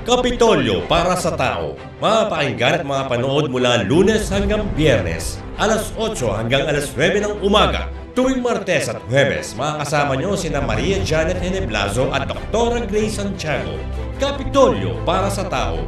Kapitolyo para sa tao. Mapakinggan at mapanood mula Lunes hanggang Biyernes, alas 8 hanggang alas 9 ng umaga. Tuwing Martes at Huwebes, makakasama nyo sina Maria Janet Heneblazo at Dr. Grace Santiago. Kapitolyo para sa tao.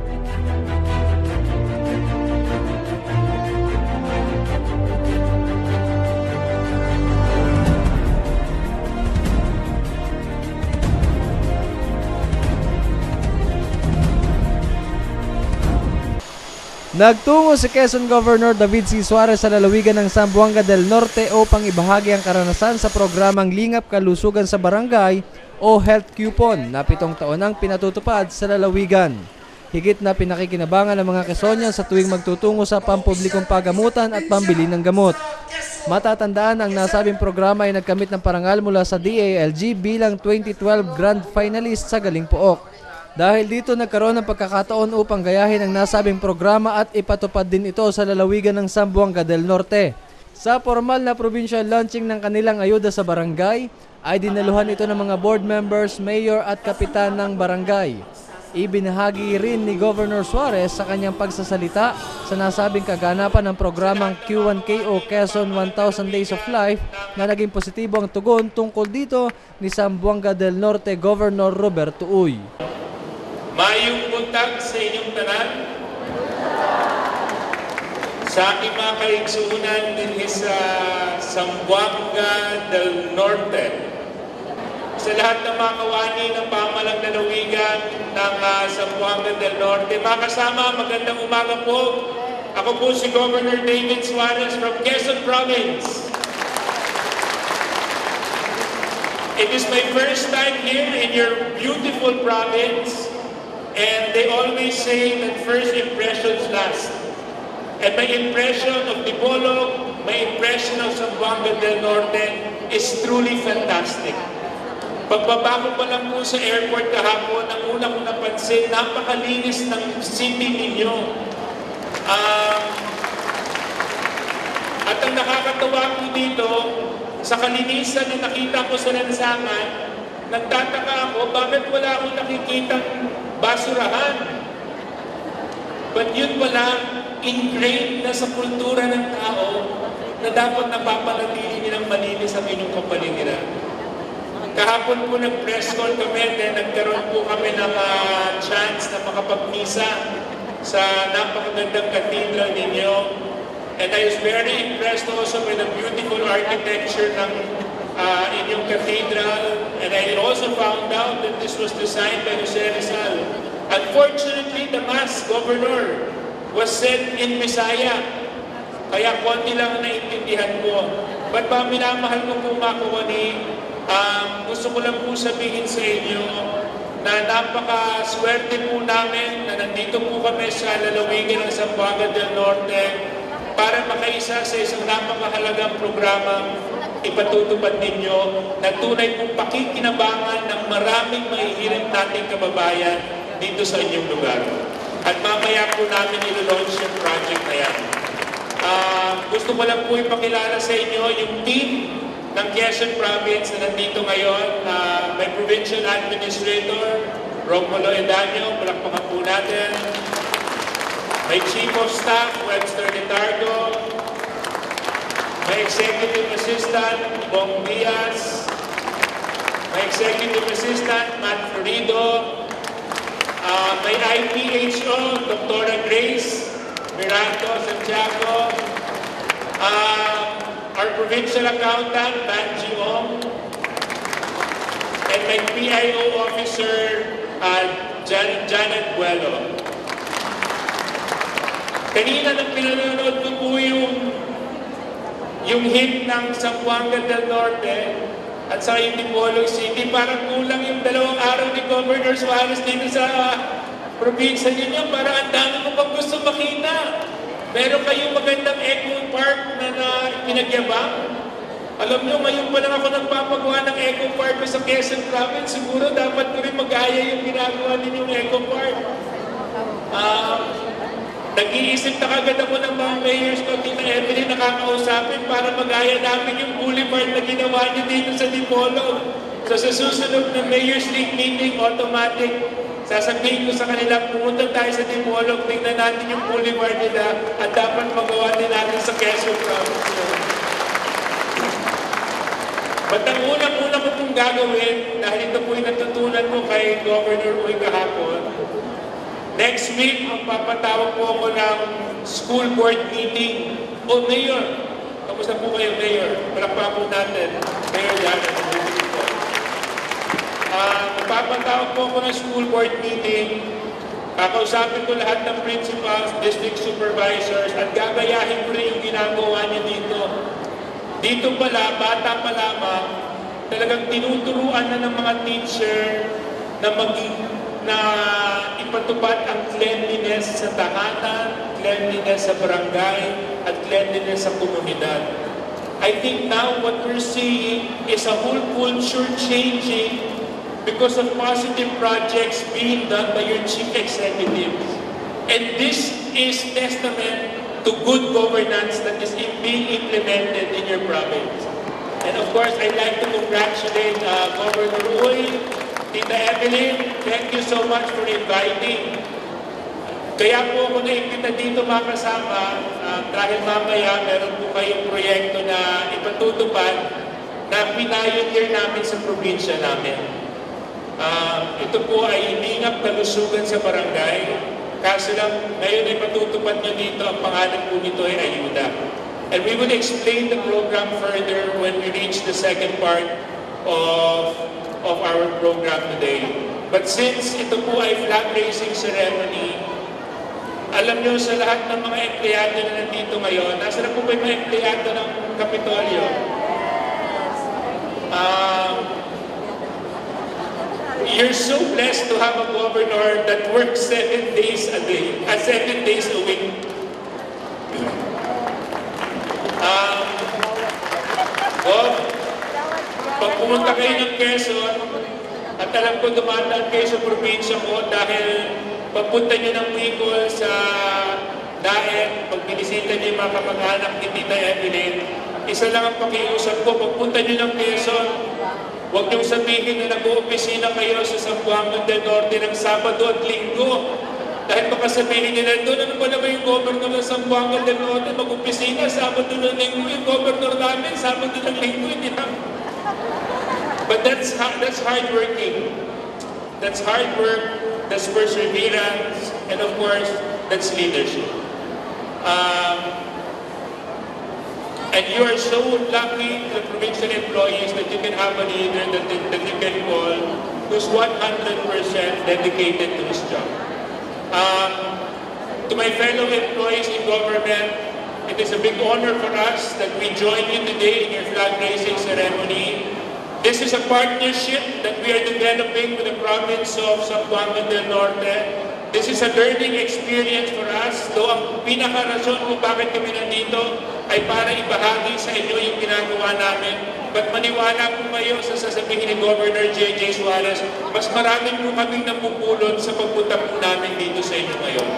Nagtungo si Quezon Governor David C. Suarez sa lalawigan ng Zamboanga del Norte upang ibahagi ang karanasan sa programang Lingap Kalusugan sa Barangay o Health Coupon na 7 taon nang pinatutupad sa lalawigan. Higit na pinakikinabangan ng mga Quezonian sa tuwing magtutungo sa pampublikong pagamutan at pambili ng gamot. Matatandaan ang nasabing programa ay nagkamit ng parangal mula sa DALG bilang 2012 Grand Finalist sa Galing Pook. Dahil dito nagkaroon ng pagkakataon upang gayahin ang nasabing programa at ipatupad din ito sa lalawigan ng Zamboanga del Norte. Sa formal na provincial launching ng kanilang ayuda sa barangay, ay dinaluhan ito ng mga board members, mayor at kapitan ng barangay. Ibinahagi rin ni Governor Suarez sa kanyang pagsasalita sa nasabing kaganapan ng programang Q1KO Quezon 1000 Days of Life na naging positibo ang tugon tungkol dito ni Zamboanga del Norte Governor Roberto Uy. Mayong buntag sa inyong tanan, sa aking mga kaigsuunan din sa Zamboanga del Norte, sa lahat ng mga kawani ng pamalang lalawigan ng Zamboanga del Norte. Mga kasama, magandang umaga po. Ako po si Governor David Suarez from Quezon Province. It is my first time here in your beautiful province. And they always say that first impressions last. And my impression of Dipolog, my impression of Zamboanga del Norte is truly fantastic. Pagbaba ko pa lang po sa airport kahapon, ang una ko napansin, napakalinis ng city ninyo. At ang nakakatawa po dito, sa kalinisan na nakita ko sa lansangan, nagtataka ako, bakit wala akong nakikitang basurahan? But yun pala, ingrained na sa kultura ng tao na dapat napapanatili nilang malinis ang inyong kapaligiran. Kahapon po nag-press call kami, then nagkaroon po kami ng chance na makapagmisa sa napakagandang cathedral ninyo. And I was very impressed also with the beautiful architecture ng inyong cathedral, and I also found out that this was designed by Suarez. Unfortunately, the Mass Governor was said in Bisaya, kaya konti lang naintindihan ko. But minamahal ko po mga kawani, gusto ko lang po sabihin sa inyo na napaka-swerte po namin na nandito po kami sa lalawigan ng Zamboanga del Norte para makaisa sa isang napakahalagang programang ipatutupad ninyo na tunay pong pakikinabangan ng maraming mahihirap nating kababayan dito sa inyong lugar. At mamaya po namin ilo-launch yung project na yan. Gusto ko lang po ipakilala sa inyo yung team ng Quezon Province na nandito ngayon. May Provincial Administrator, Romulo Edanyo, palakpakan po natin. May Chief of Staff, Webster Letargo. May Executive Assistant, Bong Diaz. May Executive Assistant, Matt Florido. May IPHO, Dr. Grace Mirando Santiago. Our Provincial Accountant, Banji Ong. And my PIO Officer, Janet Buelo. Kanina nang pinanonood ko po yung hit ng Zamboanga del Norte at sa Dipolog City, parang kulang yung 2 araw ni Governor Suarez dito sa probinsya ninyo. Para ang dami ko pang gusto makita. Meron kayong magandang eco park na pinagyabang. Alam nyo, ngayon pa lang ako nagpapagawa ng eco park sa Quezon Province. Siguro dapat ko rin mag-aya yung ginagawa ninyong eco park. Nag-iisip na kagad ako ng mga mayors ko, Tita Evelyn, nakakausapin para mag-aya namin yung boulevard na ginawa niyo dito sa Dipolog. So sa susunod na Mayor's League meeting, automatic sasabihin ko sa kanila, pumunta tayo sa Dipolog, tingnan natin yung boulevard nila at dapat magawa din natin sa Quezon Province. But ang unang-una ko pong gagawin, dahil ito po yung natutunan ko kay Governor Uy kahapon, next week, magpapatawag po ako ng school board meeting. O Mayor, kamusta po kayo, Mayor? Palakpakan po natin. Mayor Janet, magpapatawag po ako ng school board meeting. Kakausapin ko lahat ng principals, district supervisors, at gagayahin ko rin yung ginagawa niyo dito. Dito pala, bata pa lamang, talagang tinuturuan na ng mga teacher na ipatupad ang cleanliness sa tahanan, cleanliness sa barangay, at cleanliness sa komunidad. I think now what we're seeing is a whole culture changing because of positive projects being done by your chief executives. And this is testament to good governance that is being implemented in your province. And of course, I'd like to congratulate Governor Uy, Tita Evelyn, thank you so much for inviting. Kaya po ako na-invita dito mga kasama dahil mamaya meron po kayong proyekto na ipatutupad na pinayonier namin sa probinsya namin. Ito po ay lingap kalusugan sa barangay. Kaso lang, ngayon ay patutupad nyo dito, ang pangalan po nito ay Ayuda. And we will explain the program further when we reach the second part of our program today. But since ito po ay flag raising ceremony, alam nyo sa lahat ng mga empleyado na nandito ngayon, nasa na po ba yung mga empleyado ng Kapitolyo? You're so blessed to have a governor that works 7 days a day, 7 days a week. Pag pumunta kayo ng Quezon, at alam ko dumadaan kayo sa probinsya ko dahil pagpunta nyo ng Bicol sa Daet, pag binisita nyo yung mga kamag-anak ni Tita Evelyn, isa lang ang pakiusap ko, pagpunta nyo ng Quezon, huwag niyong sabihin na nag-uopisina kayo sa Zamboanga del Norte ng Sabado at Linggo. Dahil baka sabihin nila, doon ano ba naman yung governor ng Zamboanga del Norte mag-uopisina, Sabado ng Linggo, yung governor namin, Sabado ng Linggo, hindi na. But that's hard working. That's hard work, that's perseverance, and of course, that's leadership. And you are so lucky, the provincial employees, that you can have a leader that you can call who's 100% dedicated to his job. To my fellow employees in government, it is a big honor for us that we join you today in your flag raising ceremony. This is a partnership that we are developing with the province of Zamboanga del Norte. This is a learning experience for us. Though ang pinaka-rason kung bakit kami nandito ay para ibahagi sa inyo yung ginagawa namin. But maniwala po kayo sa sasabihin ni Governor J.J. Suarez, mas marami po kaming napupulot sa pagpunta po namin dito sa inyo ngayon.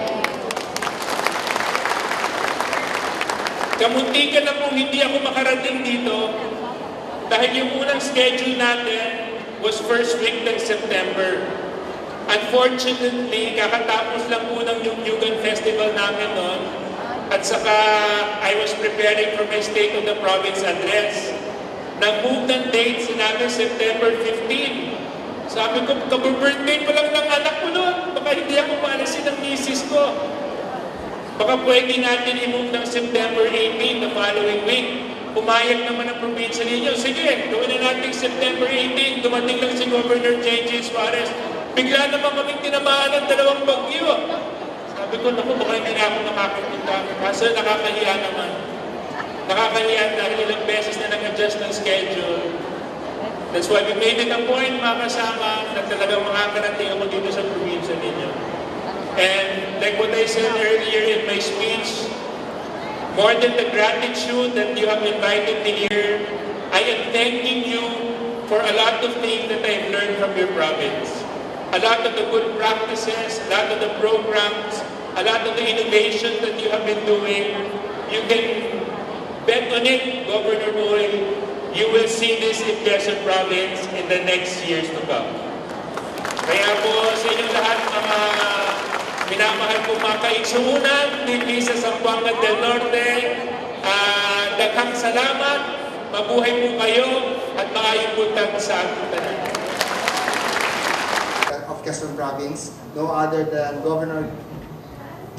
Kamuntikan na po hindi ako makarating dito dahil yung unang schedule natin was first week ng September. Unfortunately, kakatapos lang po ng Yugyugan Festival namin noon. At saka, I was preparing for my State of the Province address. Nag-move ng date, sinabi September 15. Sabi ko, kabir-birthday pa lang ng anak ko noon. Baka hindi ako maalisin ng misis ko. Baka pwede natin i-move ng September 18, the following week. Pumayag naman ang probinsya ninyo. Sige, gawin na natin September 18. Dumating lang si Governor J.J. Suarez. Bigla naman kaming tinamaan ng 2 bagyo. Sabi ko, naku, baka hindi na ako nakakapunta. Kaso nakakahiya naman. Nakakahiya dahil ilang beses na nag-adjust ng schedule. That's why we made it a point, mga kasama, na talagang makakarating ako dito sa probinsya ninyo. And like what I said earlier in my speech, more than the gratitude that you have invited me here, I am thanking you for a lot of things that I've learned from your province. A lot of the good practices, a lot of the programs, a lot of the innovations that you have been doing. You can bet on it, Governor Uy, you will see this in Quezon Province in the next years to come. Kaya po sa inyong lahat, kumakaigsuunan dito sa Zamboanga del Norte. Daghang salamat, mabuhay po kayo at maayong buntag sa ating tanan. Of Quezon Province, no other than Governor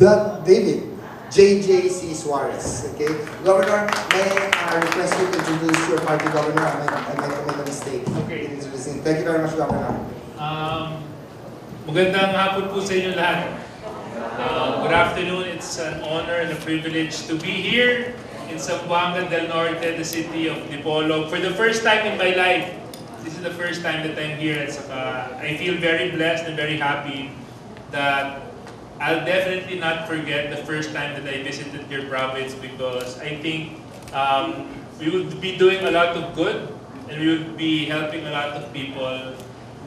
David JJC Suarez. Okay, Governor, may I request you to introduce your party, Governor? I might commit a mistake. Okay. In introducing. Thank you very much, Governor. Magandang hapon po sa inyo lahat. Good afternoon. It's an honor and a privilege to be here in Zamboanga del Norte, the city of Dipolog, for the first time in my life. This is the first time that I'm here, at saka I feel very blessed and very happy that I'll definitely not forget the first time that I visited your province, because I think we would be doing a lot of good and we would be helping a lot of people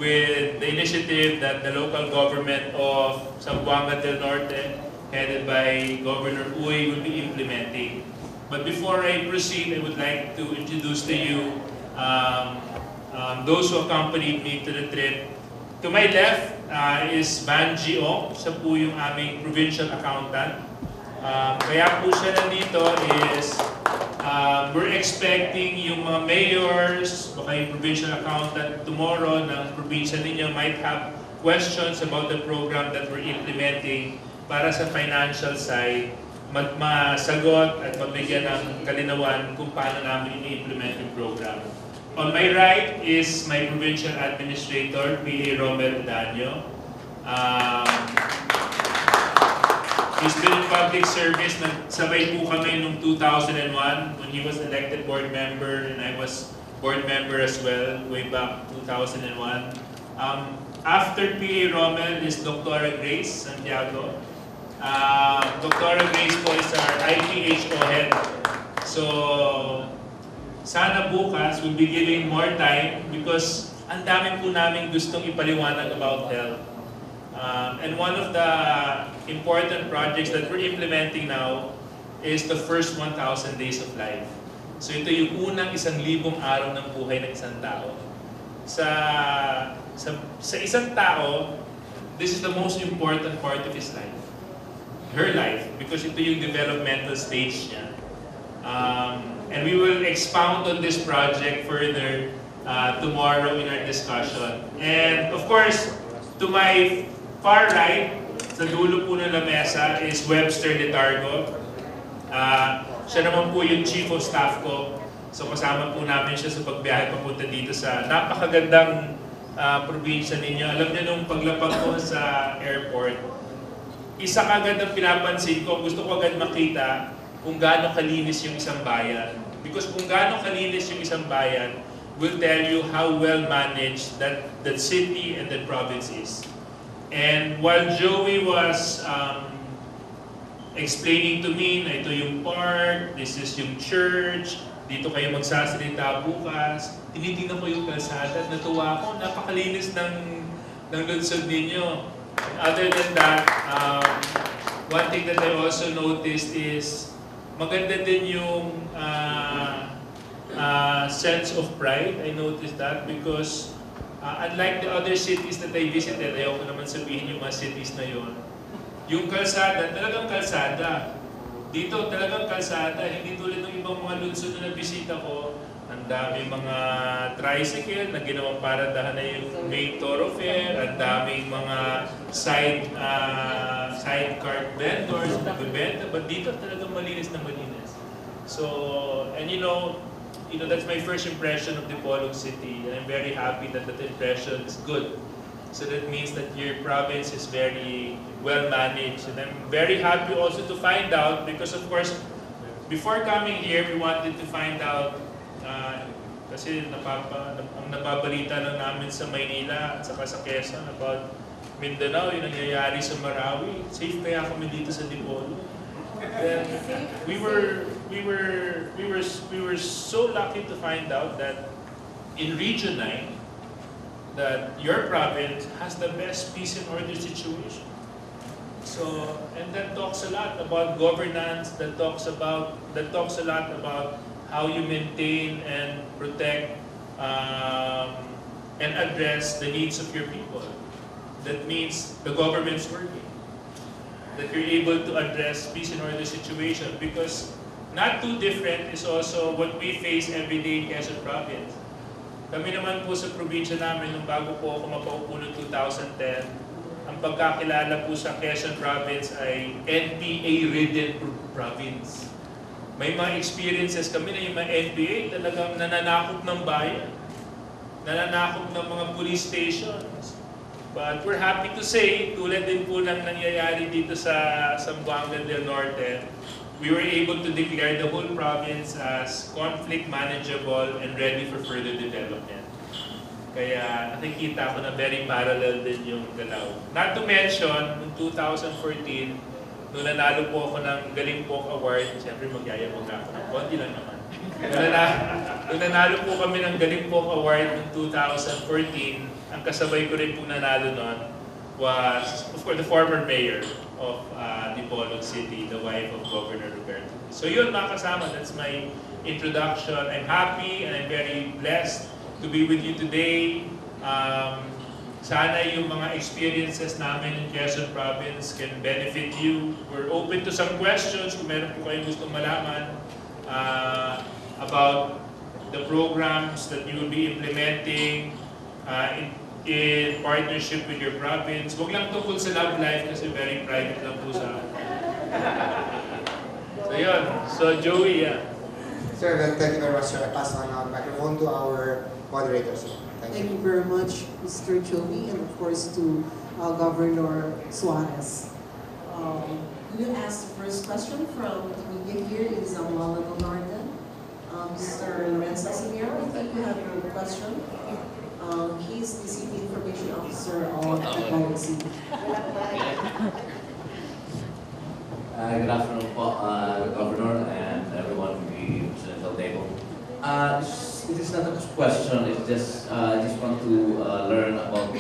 with the initiative that the local government of Zamboanga del Norte, headed by Governor Uy, will be implementing. But before I proceed, I would like to introduce to you those who accompanied me to the trip. To my left is Banji Ong, siya po yung aming provincial accountant. Kaya po siya nandito is we're expecting yung mga mayors, baka yung provincial accountant tomorrow ng probinsya ninyo might have questions about the program that we're implementing para sa financial side, masagot at mabigyan ng kalinawan kung paano namin i-implement yung program. On my right is my provincial administrator, PA Romel Danyo. He's been in public service. Nagsabay po kami noong 2001 when he was elected board member and I was board member as well way back 2001. After PA Romel is Dr. Grace Santiago. Dr. Grace po is our IPHO head. So, sana bukas we'll be giving more time because ang dami po namin gustong ipaliwanag about health. And one of the important projects that we're implementing now is the first 1,000 days of life. So ito yung unang 1,000 araw ng buhay ng isang tao. Sa isang tao, this is the most important part of his life. Her life, because ito yung developmental stage niya. And we will expound on this project further tomorrow in our discussion. And of course, to my far right, sa dulo po ng lamesa is Webster Letargo. Siya naman po yung chief of staff ko. So kasama po namin siya sa pagbiyahe papunta dito sa napakagandang probinsya ninyo. Alam niyo nung paglapag ko sa airport, isa kagad ang pinapansin ko, gusto ko agad makita kung gaano kalinis yung isang bayan. Because kung gaano kalinis yung isang bayan will tell you how well managed that city and that province is. And while Joey was explaining to me na ito yung park, this is yung church, dito kayo magsasalita bukas, tinitingnan ko yung kalsada at natuwa ko, napakalinis ng lungsod ninyo. Other than that, one thing that I also noticed is maganda din yung sense of pride. I noticed that because unlike the other cities that I visited, ayoko naman sabihin yung mga cities na yon. Yung kalsada, talagang kalsada. Dito talagang kalsada, hindi tulad ng ibang mga lungsod na nabisita ko. Ang dami mga tricycle na ginawang paradahan na yung main thoroughfare, ang daming mga sidecar vendors na nagbebenta, but dito talagang malinis na malinis. So, and you know, that's my first impression of Dipolog City, and I'm very happy that that impression is good. So that means that your province is very well managed, and I'm very happy also to find out, because of course, before coming here, we wanted to find out, kasi ang nababalita lang namin sa Maynila at saka sa Quezon about Mindanao, yung nangyayari sa Marawi. Safe kaya kami dito sa Dipolog? Then we were so lucky to find out that in Region 9 that your province has the best peace and order situation. So, and that talks a lot about governance, that talks a lot about how you maintain and protect and address the needs of your people. That means the government's working. that you're able to address peace and order situation, because not too different is also what we face every day in Quezon Province. Kami naman po sa probinsya namin, nung bago po ako mapaupo noong 2010, ang pagkakilala po sa Quezon Province ay NPA-ridden province. May mga experiences kami na yung mga NPA talagang nananakop ng bayan, nananakop ng mga police stations. But we're happy to say, tulad din po ng nangyayari dito sa Zamboanga del Norte, we were able to declare the whole province as conflict manageable and ready for further development. Kaya nakikita ko na very parallel din yung galaw. Not to mention, noong 2014, nung nanalo po ako ng Galing Poke Award, siyempre magyayabog ako, konti lang naman. Nung nanalo po kami ng Galing Poke Award noong 2014, ang kasabay ko rin po nanalo nun was, of course, the former mayor of Dipolog City, the wife of Governor Roberto. So yun mga kasama, that's my introduction. I'm happy and I'm very blessed to be with you today. Sana yung mga experiences namin in Quezon Province can benefit you. We're open to some questions kung meron po kayong gustong malaman about the programs that you will be implementing in partnership with your province. Huwag lang tungkol sa love life kasi very private lang po sa akin. So yun. So Joey, yeah. Sir, thank you very much, sir. I pass on our microphone to our moderators. Thank you very much, Mr. Joey, and of course to Governor Suarez. You asked the first question from the media here in Zamboanga del Norte. Mr. Lorenzo Casimiro, I think you have your question. He's the City Information Officer of Dipolog City. Good afternoon po, Governor and everyone in the presidential table. It is not a question, it's just, I just want to learn about,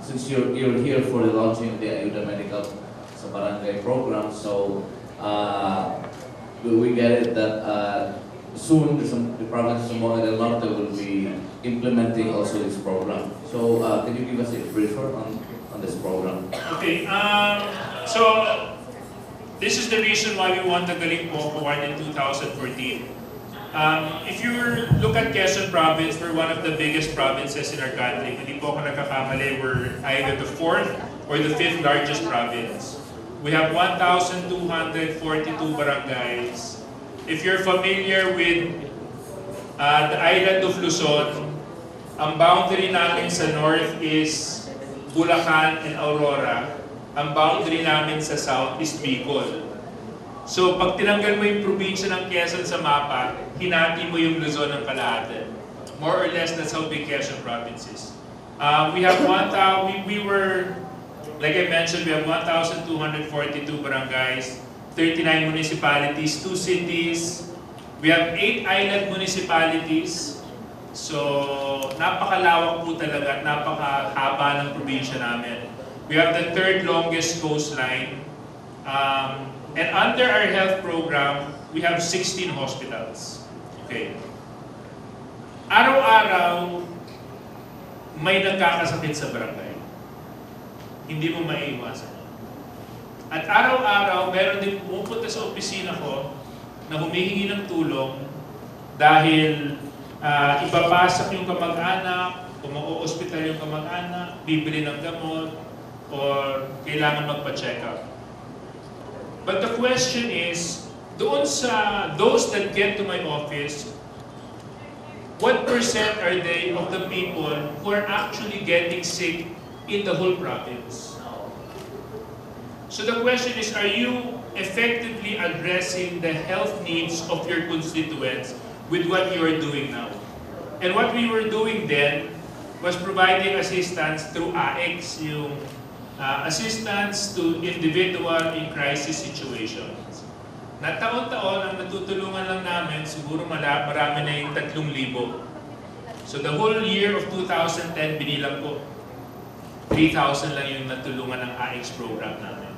since you're here for the launching of the Ayuda Medical sa Barangay program, so we get it that soon the province of Zamboanga del Norte will be implementing also this program. So can you give us a briefer on this program? Okay, so this is the reason why we won the Galing Poke Award in 2014. If you look at Quezon Province, we're one of the biggest provinces in our country. Hindi po ako nagkakamali, we're either the 4th or the 5th largest province. We have 1,242 barangays. If you're familiar with the island of Luzon, ang boundary namin sa north is Bulacan and Aurora. Ang boundary namin sa south is Bicol. So pag tinanggal mo yung probinsya ng Quezon sa mapa, hinati mo yung Luzon ng kalahati. More or less, that's how big Quezon Province is. We have we were, like I mentioned, we have 1,242 barangays, 39 municipalities, 2 cities. We have 8 island municipalities. So napakalawak po talaga at napakahaba ng probinsya namin. We have the 3rd longest coastline. And under our health program, we have 16 hospitals. Okay. Araw-araw, may nagkakasakit sa barangay. Hindi mo maiiwasan. At araw-araw, meron din pumupunta sa opisina ko na humihingi ng tulong dahil ipapasak yung kamag-anak, kung mag-o-hospital yung kamag-anak, bibili ng gamot, or kailangan magpa-check up. But the question is, doon sa those that get to my office, what percent are they of the people who are actually getting sick in the whole province? So the question is, are you effectively addressing the health needs of your constituents with what you are doing now? And what we were doing then was providing assistance through AX, yung assistance to individual in crisis situations. Na taon-taon, ang natutulungan lang namin, siguro marami na yung 3,000. So the whole year of 2010, binilang ko, 3,000 lang yung natulungan ng AX program namin.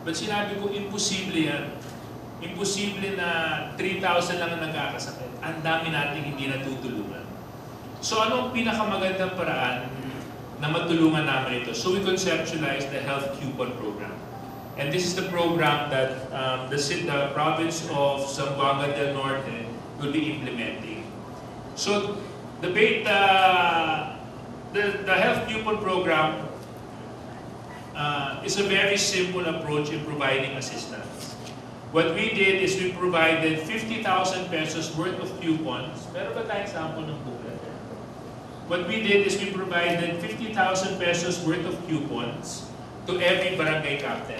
But sinabi ko, imposible yan. Imposible na 3,000 lang ang nagkakasakit. Ang dami natin hindi natutulungan. So ano ang pinakamagandang paraan na matulungan namin ito? So we conceptualized the health coupon program. And this is the program that the province of Zamboanga del Norte will be implementing. So the health coupon program is a very simple approach in providing assistance. What we did is we provided 50,000 pesos worth of coupons. Meron ba tayong sample ng booklet? What we did is we provided 50,000 pesos worth of coupons to every barangay captain.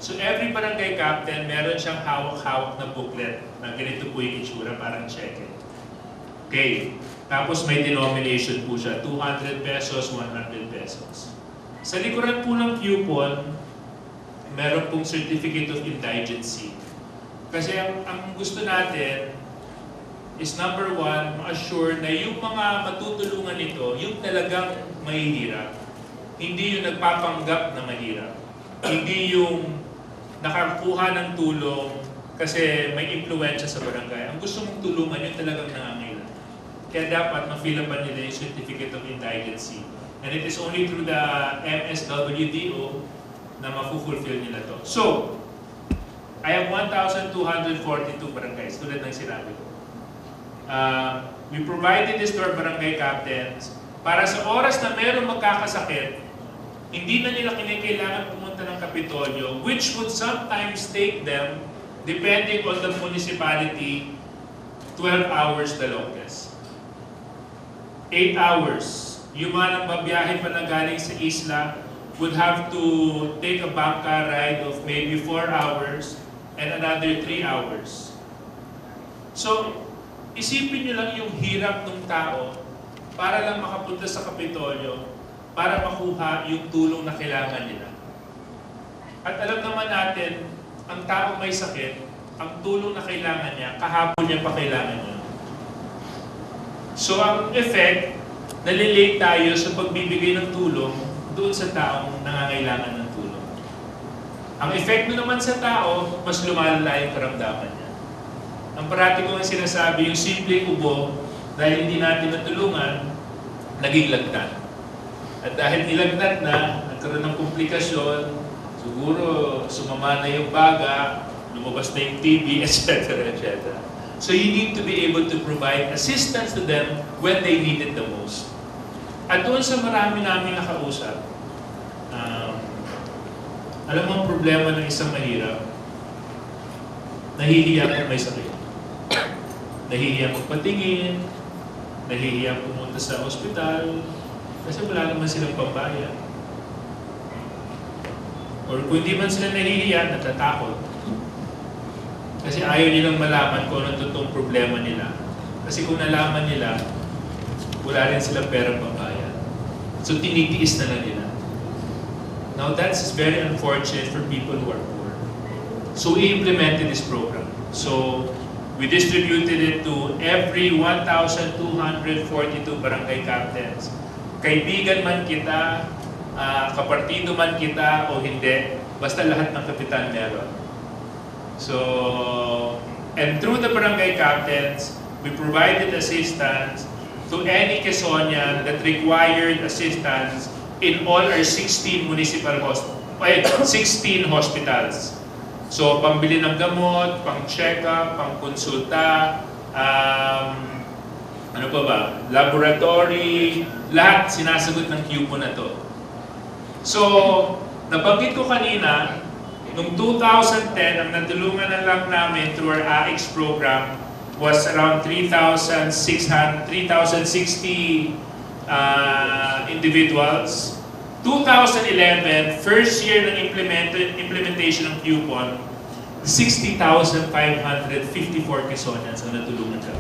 So every barangay captain, meron siyang hawak-hawak na booklet na ganito po yung itsura, parang check-in. Okay. Tapos may denomination po siya, 200 pesos, 100 pesos. Sa likuran po ng coupon, meron pong certificate of indigency. Kasi ang gusto natin is number one, ma-assure na yung mga matutulungan nito, yung talagang mahihirap. Hindi yung nagpapanggap na mahirap. Hindi yung nakakuha ng tulong kasi may impluensya sa barangay. Ang gusto mong tulungan yung talagang nangangailangan. Kaya dapat ma-fill up nila yung certificate of indigency. And it is only through the MSWDO na mafu-fulfill nila to. So, I have 1,242 barangays, tulad ng sinabi ko. We provided this to our barangay captains para sa oras na meron magkakasakit, hindi na nila kailangan pumunta ng Kapitolyo, which would sometimes take them, depending on the municipality, 12 hours the longest. 8 hours. Yung mga nagbabiyahe pa na galing sa isla would have to take a bangka ride of maybe 4 hours and another 3 hours. So, isipin nyo lang yung hirap ng tao para lang makapunta sa Kapitolyo para makuha yung tulong na kailangan nila. At alam naman natin, ang taong may sakit, ang tulong na kailangan niya, kahapon niya pa kailangan niya. So, ang effect, nalilate tayo sa pagbibigay ng tulong doon sa taong nangangailangan ng tulong. Ang epekto naman sa tao, mas lumalala yung karamdaman niya. Ang parati ko nga sinasabi, yung simpleng ubo, dahil hindi natin natulungan, naging lagnat. At dahil nilagnat na, nagkaroon ng komplikasyon, siguro sumama na yung baga, lumabas na yung TB, etc. etc. So you need to be able to provide assistance to them when they need it the most. At doon sa marami namin nakausap, alam mo ang problema ng isang mahirap, nahihiya kung may sakit. Nahihiya magpatingin, nahihiya pumunta sa ospital, kasi wala naman silang pambayad. Or kung hindi man sila nahihiya, natatakot. Kasi ayaw nilang malaman kung anong totoong problema nila. Kasi kung nalaman nila, wala rin silang perang pambayad. So tinitiis na lang nila. Now that's very unfortunate for people who are poor. So we implemented this program. So we distributed it to every 1,242 barangay captains. Kaibigan man kita, kapartido man kita o hindi, basta lahat ng kapitan meron. So, and through the barangay captains, we provided assistance to any Quezonian that required assistance in all our 16 hospitals. So, pambili ng gamot, pang-check-up, pang-konsulta, ano pa ba? Laboratory, lahat sinasagot ng coupon na to. So, nabanggit ko kanina, noong 2010, ang natulungan na lang namin through our AX program was around 3,060 individuals. 2011, first year ng implementation ng coupon, 60,554 Quezonians ang natulungan siya.